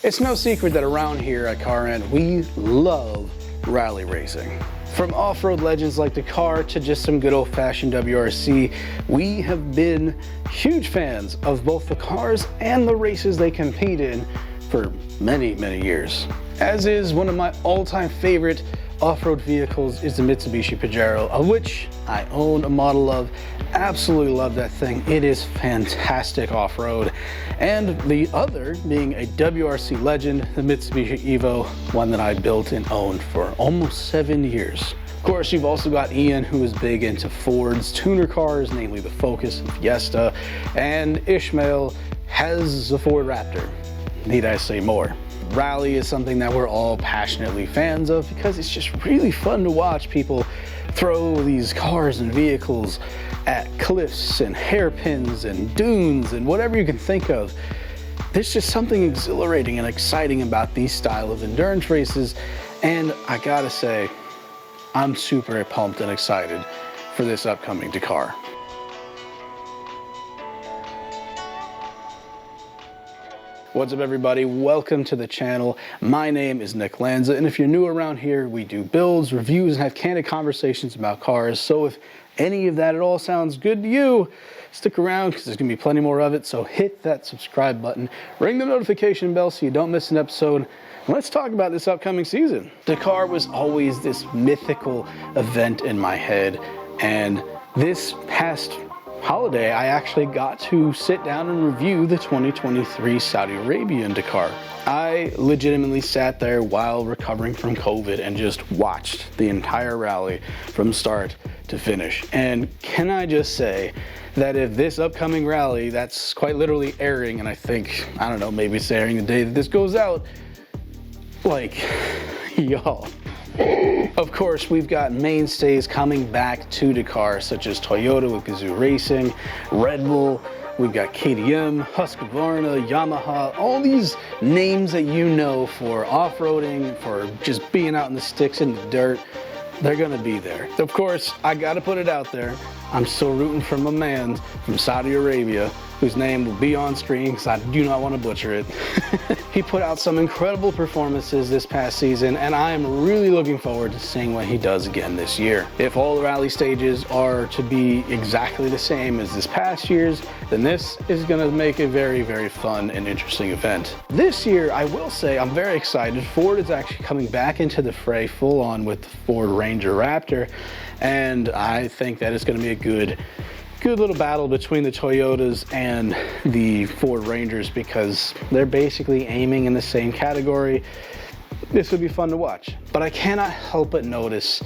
It's no secret that around here at Rant, we love rally racing. From off-road legends like Dakar to just some good old-fashioned WRC, we have been huge fans of both the cars and the races they compete in for many, many years. As is one of my all-time favorite off-road vehicles is the Mitsubishi Pajero, of which I own a model of. Absolutely love that thing. It is fantastic off-road. And the other being a WRC legend, the Mitsubishi Evo, one that I built and owned for almost 7 years. Of course, you've also got Ian, who is big into Ford's tuner cars, namely the Focus and Fiesta, and Ishmael has a Ford Raptor. Need I say more? Rally is something that we're all passionately fans of because it's just really fun to watch people throw these cars and vehicles at cliffs and hairpins and dunes and whatever you can think of. There's just something exhilarating and exciting about these style of endurance races, and I gotta say, I'm super pumped and excited for this upcoming Dakar. What's up everybody, welcome to the channel. My name is Nick Lanza, and if you're new around here, we do builds, reviews, and have candid conversations about cars. So if any of that at all sounds good to you, stick around because there's gonna be plenty more of it. So hit that subscribe button, ring the notification bell so you don't miss an episode. And let's talk about this upcoming season. Dakar was always this mythical event in my head, and this past holiday, I actually got to sit down and review the 2023 Saudi Arabian Dakar. I legitimately sat there while recovering from COVID and just watched the entire rally from start to finish. And can I just say that if this upcoming rally, that's quite literally airing, and I think, I don't know, maybe it's airing the day that this goes out, like, y'all. Of course, we've got mainstays coming back to Dakar, such as Toyota with Gazoo Racing, Red Bull, we've got KTM, Husqvarna, Yamaha, all these names that you know for off-roading, for just being out in the sticks in the dirt, they're gonna be there. Of course, I gotta put it out there, I'm still rooting for my man from Saudi Arabia, whose name will be on screen because I do not want to butcher it. He put out some incredible performances this past season, and I am really looking forward to seeing what he does again this year. If all the rally stages are to be exactly the same as this past year's, then this is going to make a very, very fun and interesting event. This year, I will say I'm very excited. Ford is actually coming back into the fray full on with the Ford Ranger Raptor, and I think that it's going to be a good little battle between the Toyotas and the Ford Rangers because they're basically aiming in the same category. This would be fun to watch. But I cannot help but notice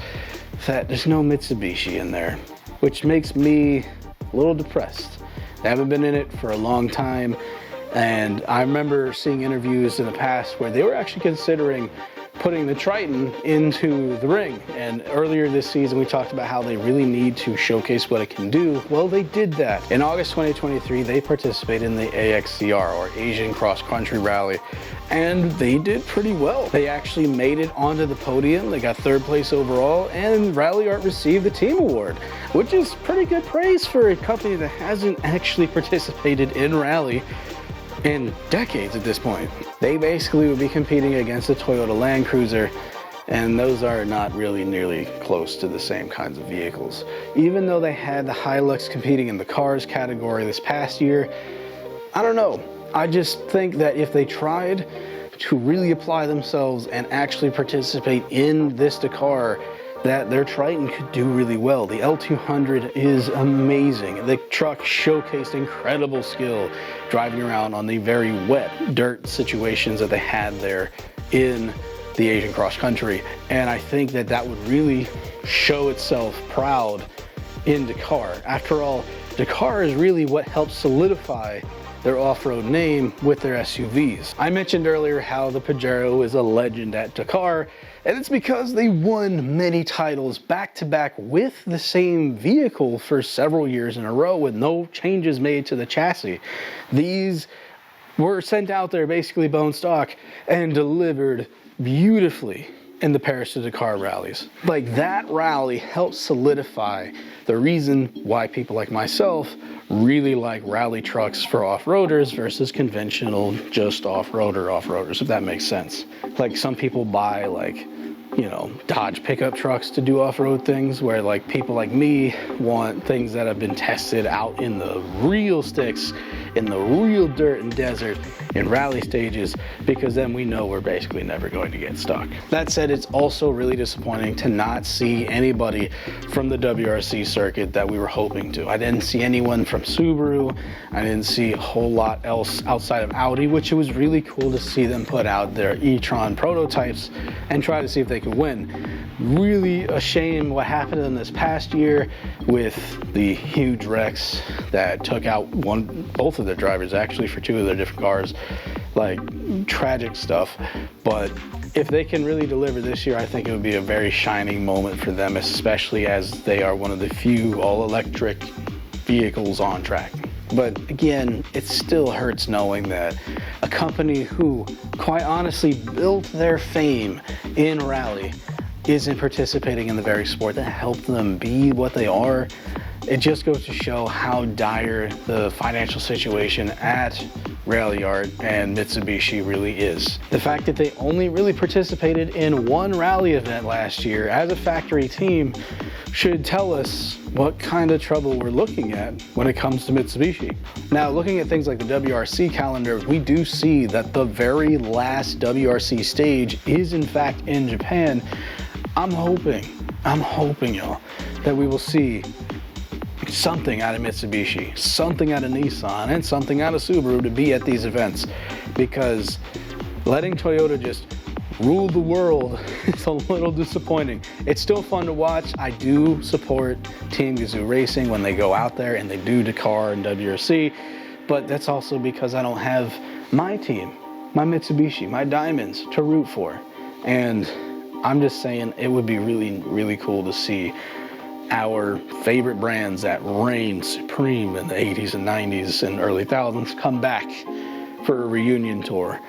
that there's no Mitsubishi in there, which makes me a little depressed. They haven't been in it for a long time, and I remember seeing interviews in the past where they were actually considering putting the Triton into the ring. And earlier this season, we talked about how they really need to showcase what it can do. Well, they did that. In August 2023, they participated in the AXCR, or Asian Cross Country Rally, and they did pretty well. They actually made it onto the podium. They got 3rd place overall, and Ralliart received the team award, which is pretty good praise for a company that hasn't actually participated in rally in decades at this point. They basically would be competing against the Toyota Land Cruiser, and those are not really nearly close to the same kinds of vehicles. Even though they had the Hilux competing in the cars category this past year, I don't know. I just think that if they tried to really apply themselves and actually participate in this Dakar, that their Triton could do really well. The L200 is amazing. The truck showcased incredible skill driving around on the very wet dirt situations that they had there in the Asian cross country. And I think that that would really show itself proud in Dakar. After all, Dakar is really what helps solidify their off-road name with their SUVs. I mentioned earlier how the Pajero is a legend at Dakar, and it's because they won many titles back-to-back with the same vehicle for several years in a row with no changes made to the chassis. These were sent out there basically bone stock and delivered beautifully in the Paris to Dakar rallies. Like, that rally helped solidify the reason why people like myself really like rally trucks for off-roaders versus conventional just off-roaders, if that makes sense. Like, some people buy, like, you know, Dodge pickup trucks to do off-road things, where like people like me want things that have been tested out in the real sticks, in the real dirt and desert, in rally stages, because then we know we're basically never going to get stuck. That said, it's also really disappointing to not see anybody from the WRC circuit that we were hoping to. I didn't see anyone from Subaru. I didn't see a whole lot else outside of Audi, which it was really cool to see them put out their e-tron prototypes and try to see if they could win. Really a shame what happened in this past year with the huge wrecks that took out both of their drivers, actually, for two of their different cars. Like, tragic stuff. But if they can really deliver this year, I think it would be a very shining moment for them, especially as they are one of the few all-electric vehicles on track. But again, it still hurts knowing that a company who, quite honestly, built their fame in rally isn't participating in the very sport that helped them be what they are. It just goes to show how dire the financial situation at Ralliart and Mitsubishi really is. The fact that they only really participated in one rally event last year as a factory team should tell us what kind of trouble we're looking at when it comes to Mitsubishi. Now, looking at things like the WRC calendar, we do see that the very last WRC stage is in fact in Japan. I'm hoping, y'all, that we will see something out of Mitsubishi, something out of Nissan, and something out of Subaru to be at these events, because letting Toyota just rule the world is a little disappointing. It's still fun to watch. I do support Team Gazoo Racing when they go out there and they do Dakar and WRC, but that's also because I don't have my team, my Mitsubishi, my Diamonds to root for. And I'm just saying, it would be really, really cool to see our favorite brands that reigned supreme in the 80s and 90s and early thousands come back for a reunion tour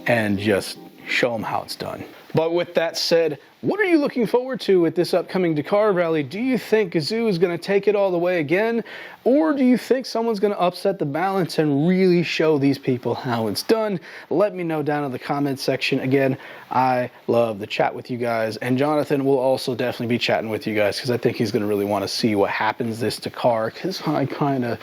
and just show them how it's done. But with that said, what are you looking forward to at this upcoming Dakar rally? Do you think Gazoo is going to take it all the way again? Or do you think someone's going to upset the balance and really show these people how it's done? Let me know down in the comments section. Again, I love to chat with you guys. And Jonathan will also definitely be chatting with you guys, because I think he's going to really want to see what happens this Dakar, because I kind of,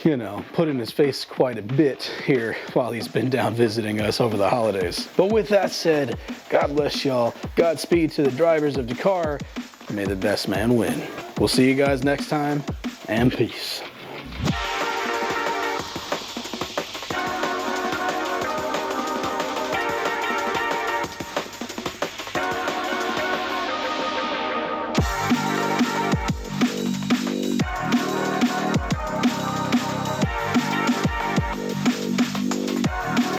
you know, put in his face quite a bit here while he's been down visiting us over the holidays. But with that said, God bless y'all. Godspeed to the drivers of Dakar. May the best man win. We'll see you guys next time, and peace.